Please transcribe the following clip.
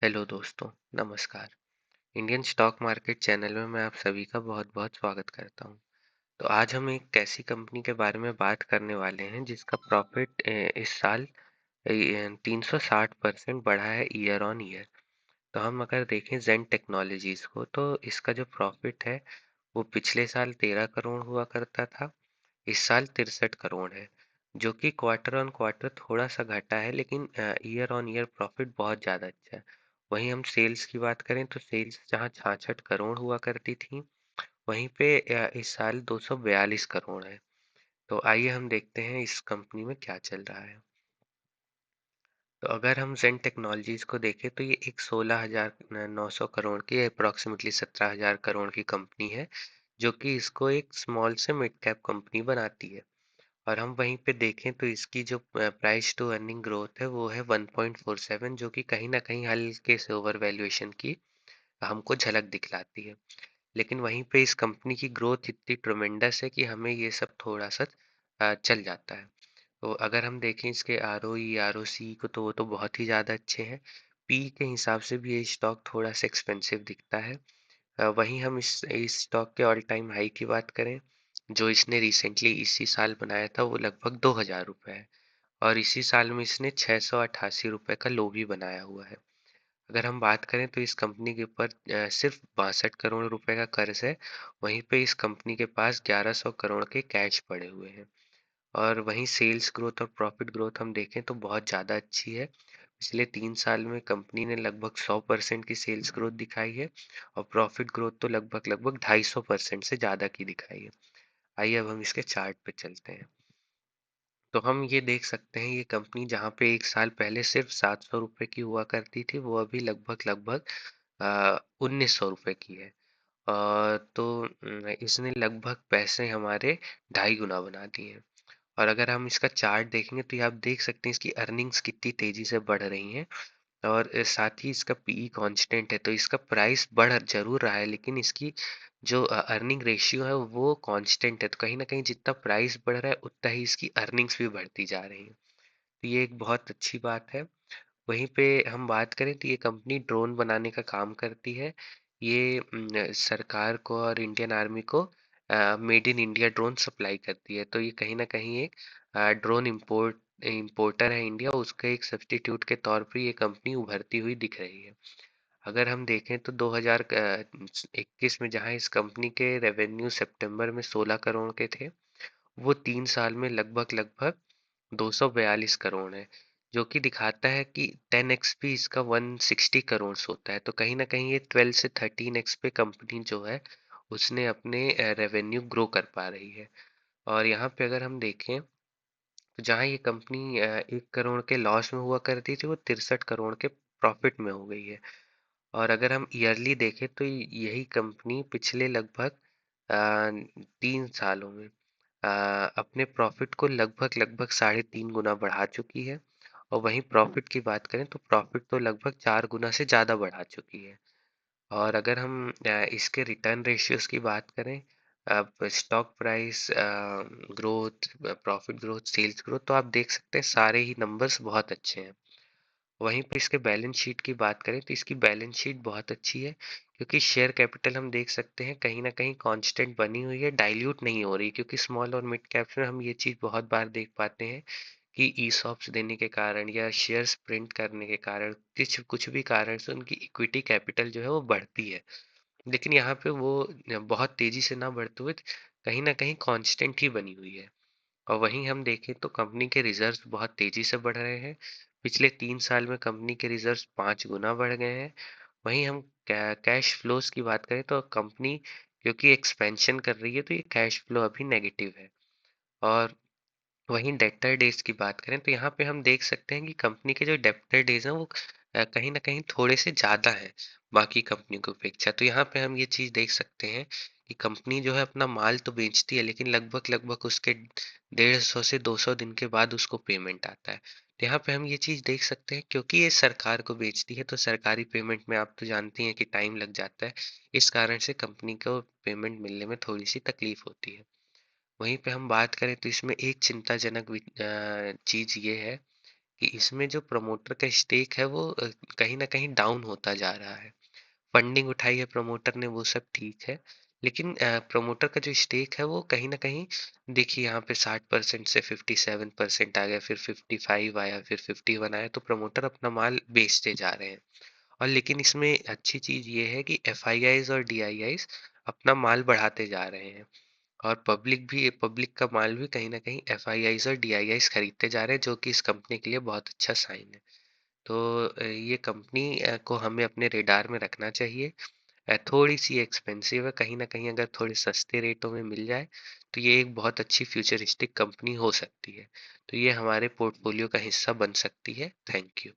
Hello दोस्तों, नमस्कार। Indian stock market channel में मैं आप सभी का बहुत-बहुत स्वागत करता हूं। तो आज हम एक ऐसी कंपनी के बारे में बात करने वाले हैं जिसका प्रॉफिट इस साल 360% बढ़ा है ईयर ऑन ईयर। तो हम अगर देखें जेन टेक्नोलॉजीज को तो इसका जो प्रॉफिट है वो पिछले साल 13 करोड़ हुआ करता था। इस साल 63 करोड़ है, जो कि क्वार्टर ऑन क्वार्टर थोड़ा सा घटा है, लेकिन ईयर ऑन ईयर प्रॉफिट बहुत ज़्यादा अच्छा है। वहीं हम सेल्स की बात करें तो सेल्स जहां 66 करोड़ हुआ करती थी, वहीं पे इस साल 242 करोड़ है। तो आइए हम देखते हैं इस कंपनी में क्या चल रहा है। तो अगर हम जेन टेक्नोलॉजीज को देखें तो ये एक 16,900 करोड़ की अप्रॉक्सीमेटली 17,000 करोड़ की कंपनी है, जो कि इसको एक स्मॉल से मिड कैप कंपनी बनाती है। और हम वहीं पे देखें तो इसकी जो प्राइस टू अर्निंग ग्रोथ है वो है 1.47, जो कि कहीं ना कहीं हल्के से ओवर वैल्यूएशन की हमको झलक दिखलाती है। लेकिन वहीं पे इस कंपनी की ग्रोथ इतनी ट्रोमेंडस है कि हमें ये सब थोड़ा सा चल जाता है। तो अगर हम देखें इसके R O E R O सी को तो वो तो बहुत ही ज़्यादा अच्छे हैं। पी के हिसाब से भी ये स्टॉक थोड़ा सा एक्सपेंसिव दिखता है। वहीं हम इस स्टॉक के ऑल टाइम हाई की बात करें, जो इसने रिसेंटली इसी साल बनाया था, वो लगभग 2,000 रुपये है। और इसी साल में इसने 688 रुपये का लो भी बनाया हुआ है। अगर हम बात करें तो इस कंपनी के ऊपर सिर्फ 62 करोड़ रुपए का कर्ज है। वहीं पे इस कंपनी के पास 1100 करोड़ के कैश पड़े हुए हैं। और वहीं सेल्स ग्रोथ और प्रॉफिट ग्रोथ हम देखें तो बहुत ज़्यादा अच्छी है। पिछले 3 साल में कंपनी ने लगभग 100% की सेल्स ग्रोथ दिखाई है, और प्रॉफिट ग्रोथ तो लगभग लगभग 250% से ज़्यादा की दिखाई है। आइए अब हम इसके चार्ट पे चलते हैं। तो हम ये देख सकते हैं, ये कंपनी जहाँ पे एक साल पहले सिर्फ 700 रुपये की हुआ करती थी, वो अभी लगभग लगभग 1900 रुपये की है। तो इसने लगभग पैसे हमारे 2.5 गुना बना दिए हैं। और अगर हम इसका चार्ट देखेंगे तो ये आप देख सकते हैं इसकी अर्निंग्स कितनी तेजी से बढ़ रही हैं। और साथ ही इसका पीई कांस्टेंट है, तो इसका प्राइस बढ़ जरूर रहा है, लेकिन इसकी जो अर्निंग रेशियो है वो कांस्टेंट है। तो कहीं ना कहीं जितना प्राइस बढ़ रहा है उतना ही इसकी अर्निंग्स भी बढ़ती जा रही है। तो ये एक बहुत अच्छी बात है। वहीं पे हम बात करें तो ये कंपनी ड्रोन बनाने का काम करती है। ये सरकार को और इंडियन आर्मी को made in India drone supply करती है। तो ये कहीं ना कहीं एक ड्रोन इंपोर्टर है इंडिया, उसके एक सब्स्टिट्यूट के तौर पर ये कंपनी उभरती हुई दिख रही है। अगर हम देखें तो 2021 में जहां इस कंपनी के रेवेन्यू सितंबर में 16 करोड़ के थे, वो 3 साल में लगभग लगभग 242 करोड़ है, जो कि दिखाता है कि 10x भी इसका 160 करोड़ होता है। तो कहीं ना कहीं ये 12 से 13x पे कंपनी जो है उसने अपने रेवेन्यू ग्रो कर पा रही है। और यहाँ पे अगर हम देखें तो जहाँ ये कंपनी 1 करोड़ के लॉस में हुआ करती थी, वो 63 करोड़ के प्रॉफिट में हो गई है। और अगर हम ईयरली देखें तो यही कंपनी पिछले लगभग 3 सालों में अपने प्रॉफिट को लगभग लगभग 3.5 गुना बढ़ा चुकी है। और वहीं प्रॉफिट की बात करें तो प्रॉफिट तो लगभग 4 गुना से ज़्यादा बढ़ा चुकी है। और अगर हम इसके रिटर्न रेशियोज की बात करें, stock price growth, profit growth, sales growth, तो आप देख सकते हैं सारे ही नंबर्स बहुत अच्छे हैं। वहीं पे इसके बैलेंस शीट की बात करें तो इसकी बैलेंस शीट बहुत अच्छी है, क्योंकि शेयर कैपिटल हम देख सकते हैं कहीं ना कहीं कांस्टेंट बनी हुई है, डाइल्यूट नहीं हो रही। क्योंकि स्मॉल और मिड कैप्स में हम ये चीज़ बहुत बार देख पाते हैं कि ईसॉप्स देने के कारण या शेयर्स प्रिंट करने के कारण, कुछ कुछ भी कारण से उनकी इक्विटी कैपिटल जो है वो बढ़ती है। लेकिन यहाँ पे वो बहुत तेजी से ना बढ़ते हुए कहीं ना कहीं कांस्टेंट ही बनी हुई है। और वहीं हम देखें तो कंपनी के रिजर्व्स बहुत तेजी से बढ़ रहे हैं। पिछले 3 साल में कंपनी के रिजर्व्स 5 गुना बढ़ गए हैं। वहीं हम कैश फ्लोज की बात करें तो कंपनी क्योंकि एक्सपेंशन कर रही है, तो ये कैश फ्लो अभी नेगेटिव है। और वहीं डेब्टर डेज की बात करें तो यहाँ पे हम देख सकते हैं कि कंपनी के जो डेब्टर डेज हैं वो कहीं ना कहीं थोड़े से ज़्यादा है बाकी कंपनियों की अपेक्षा। तो यहाँ पे हम ये चीज़ देख सकते हैं कि कंपनी जो है अपना माल तो बेचती है, लेकिन लगभग लगभग उसके 150 से 200 दिन के बाद उसको पेमेंट आता है। तो यहाँ पे हम ये चीज़ देख सकते हैं, क्योंकि ये सरकार को बेचती है तो सरकारी पेमेंट में आप तो जानती हैं कि टाइम लग जाता है। इस कारण से कंपनी को पेमेंट मिलने में थोड़ी सी तकलीफ होती है। वहीं पे हम बात करें तो इसमें एक चिंताजनक चीज़ ये है कि इसमें जो प्रमोटर का स्टेक है वो कहीं न कहीं डाउन होता जा रहा है। फंडिंग उठाई है प्रमोटर ने, वो सब ठीक है, लेकिन प्रमोटर का जो स्टेक है वो कहीं न कहीं, देखिए यहाँ पे 60% से 57% आ गया, फिर 55 आया, फिर 51 आया, तो प्रमोटर अपना माल बेचते जा रहे हैं। और लेकिन इसमें अच्छी चीज़ ये है कि एफआईआईज़ और डीआईआईज़ अपना माल बढ़ाते जा रहे हैं, और पब्लिक का माल भी कहीं न कहीं एफआईआईज़ और डीआईआईज़ खरीदते जा रहे हैं, जो कि इस कंपनी के लिए बहुत अच्छा साइन है। तो ये कंपनी को हमें अपने रेडार में रखना चाहिए। थोड़ी-सी एक्सपेंसिव है, कहीं न कहीं अगर थोड़े सस्ते रेटों में मिल जाए, तो ये एक बहुत अच्छी फ्यूचरिस्टिक कंपनी हो सकती है। तो ये हमारे पोर्टफोलियो का हिस्सा बन सकती है। Thank you.